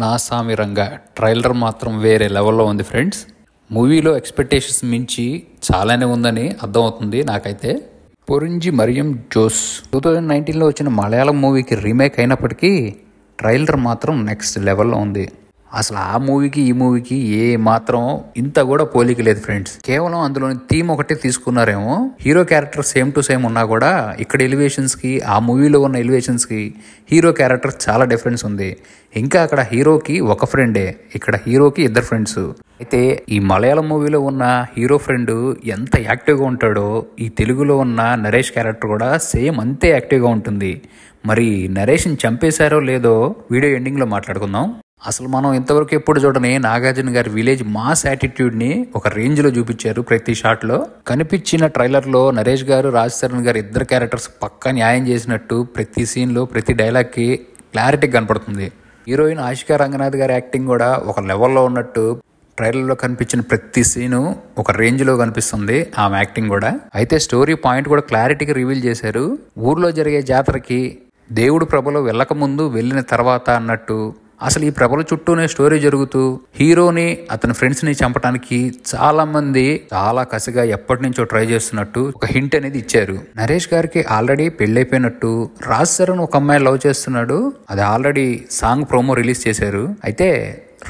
నా సామిరంగా ట్రైలర్ మాత్రం వేరే లెవెల్లో ఉంది ఫ్రెండ్స్. మూవీలో ఎక్స్పెక్టేషన్స్ మించి చాలానే ఉందని అర్థమవుతుంది నాకైతే. పొరింజి మరియం జోస్ 2019లో వచ్చిన మలయాళం మూవీకి రీమేక్ అయినప్పటికీ ట్రైలర్ మాత్రం నెక్స్ట్ లెవెల్లో ఉంది. అసలు ఆ మూవీకి ఈ మూవీకి ఏ మాత్రం ఇంత కూడా పోలిక లేదు ఫ్రెండ్స్. కేవలం అందులోని థీమ్ ఒకటే తీసుకున్నారేమో. Hero character same to same ఉన్నా కూడా ఇక్కడ ఎలివేషన్స్ కి ఆ మూవీలో ఉన్న ఎలివేషన్స్ కి హీరో క్యారెక్టర్ చాలా డిఫరెన్స్ ఉంది. ఇంకా అక్కడ హీరోకి ఒక ఫ్రెండే, ఇక్కడ హీరోకి ఇద్దరు ఫ్రెండ్స్. అయితే ఈ మలయాళం మూవీలో ఉన్న హీరో ఫ్రెండ్ ఎంత యాక్టివ్గా ఉంటాడో ఈ తెలుగులో ఉన్న నరేష్ క్యారెక్టర్ కూడా సేమ్ అంతే యాక్టివ్గా ఉంటుంది. మరి నరేష్ని చంపేశారో లేదో వీడియో ఎండింగ్లో మాట్లాడుకుందాం. అసలు మనం ఇంతవరకు ఎప్పుడు చూడని నాగార్జున గారి విలేజ్ మాస్ యాటిట్యూడ్ని ఒక రేంజ్లో చూపించారు ప్రతి షాట్లో. కనిపించిన ట్రైలర్లో నరేష్ గారు, రాజ్ తరుణ్ గారు ఇద్దరు క్యారెక్టర్స్ పక్కా న్యాయం చేసినట్టు ప్రతి సీన్లో ప్రతి డైలాగ్కి క్లారిటీ కనపడుతుంది. హీరోయిన్ ఆషికా రంగనాథ్ గారి యాక్టింగ్ కూడా ఒక లెవెల్లో ఉన్నట్టు ట్రైలర్లో కనిపించిన ప్రతి సీను ఒక రేంజ్లో కనిపిస్తుంది ఆమె యాక్టింగ్ కూడా. అయితే స్టోరీ పాయింట్ కూడా క్లారిటీగా రివీల్ చేశారు. ఊర్లో జరిగే జాతరకి దేవుడు ప్రభలో వెళ్ళక ముందు వెళ్ళిన తర్వాత అన్నట్టు అసలు ఈ ప్రభల చుట్టూనే స్టోరీ జరుగుతూ హీరోని అతని ఫ్రెండ్స్ని చంపడానికి చాలా మంది చాలా కసిగా ఎప్పటి నుంచో ట్రై చేస్తున్నట్టు ఒక హింట్ అనేది ఇచ్చారు. నరేష్ గారికి ఆల్రెడీ పెళ్ళైపోయినట్టు, రాజ్ తరుణ్ ఒక అమ్మాయి లవ్ చేస్తున్నాడు, అది ఆల్రెడీ సాంగ్ ప్రోమో రిలీజ్ చేశారు. అయితే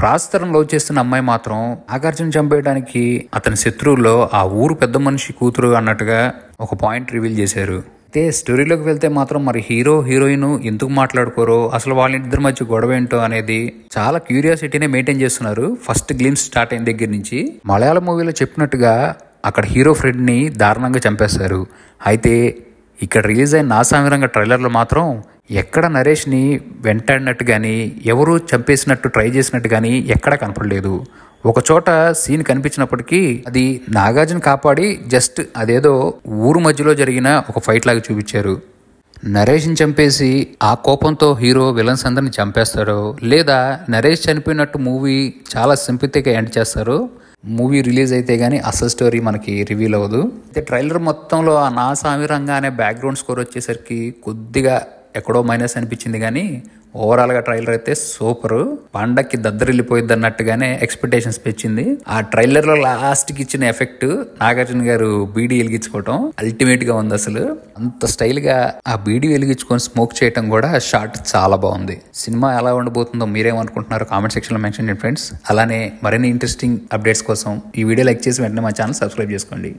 రాజ్ తరుణ్ లవ్ చేస్తున్న అమ్మాయి మాత్రం నాగార్జున చంపేయడానికి అతని శత్రువుల్లో ఆ ఊరు పెద్ద మనిషి కూతురు అన్నట్టుగా ఒక పాయింట్ రివీల్ చేశారు. అయితే స్టోరీలోకి వెళ్తే మాత్రం మరి హీరో హీరోయిన్ ఎందుకు మాట్లాడుకోరో, అసలు వాళ్ళిద్దరి మధ్య గొడవ ఏంటో అనేది చాలా క్యూరియాసిటీనే మెయింటైన్ చేస్తున్నారు ఫస్ట్ గ్లిమ్స్ స్టార్ట్ అయిన దగ్గర నుంచి. మలయాళం మూవీలో చెప్పినట్టుగా అక్కడ హీరో ఫ్రెండ్ని దారుణంగా చంపేస్తారు. అయితే ఇక్కడ రిలీజ్ అయిన నా సామిరంగా ట్రైలర్లో మాత్రం ఎక్కడ నరేష్ని వెంటాడినట్టు కానీ ఎవరు చంపేసినట్టు ట్రై చేసినట్టు కానీ ఎక్కడా కనపడలేదు. ఒక చోట సీన్ కనిపించినప్పటికీ అది నాగార్జున కాపాడి జస్ట్ అదేదో ఊరు మధ్యలో జరిగిన ఒక ఫైట్ లాగా చూపించారు. నరేష్ని చంపేసి ఆ కోపంతో హీరో విలన్స్ అందరిని చంపేస్తారో, లేదా నరేష్ చనిపోయినట్టు మూవీ చాలా సింపతిగా ఎండ్ చేస్తారు. మూవీ రిలీజ్ అయితే గానీ అసలు స్టోరీ మనకి రివీల్ అవ్వదు. అయితే ట్రైలర్ మొత్తంలో ఆ నా సామిరంగా అనే బ్యాక్గ్రౌండ్ స్కోర్ వచ్చేసరికి కొద్దిగా ఎక్కడో మైనస్ అనిపించింది. కానీ ఓవరాల్గా ట్రైలర్ అయితే సూపర్, పండక్కి దద్దరిల్లిపోయింది అన్నట్టుగానే ఎక్స్పెక్టేషన్స్ పెంచింది. ఆ ట్రైలర్లో లాస్ట్కి ఇచ్చిన ఎఫెక్ట్ నాగార్జున గారు బీడీ వెలిగించుకోవటం అల్టిమేట్గా ఉంది. అసలు అంత స్టైల్గా ఆ బీడీ వెలిగించుకొని స్మోక్ చేయటం కూడా షాట్ చాలా బాగుంది. సినిమా ఎలా ఉండబోతుందో మీరేమనుకుంటున్నారో కామెంట్ సెక్షన్లో మెన్షన్ చేయండి ఫ్రెండ్స్. అలానే మరిన్ని ఇంట్రెస్టింగ్ అప్డేట్స్ కోసం ఈ వీడియో లైక్ చేసి వెంటనే మా ఛానల్ సబ్స్క్రైబ్ చేసుకోండి.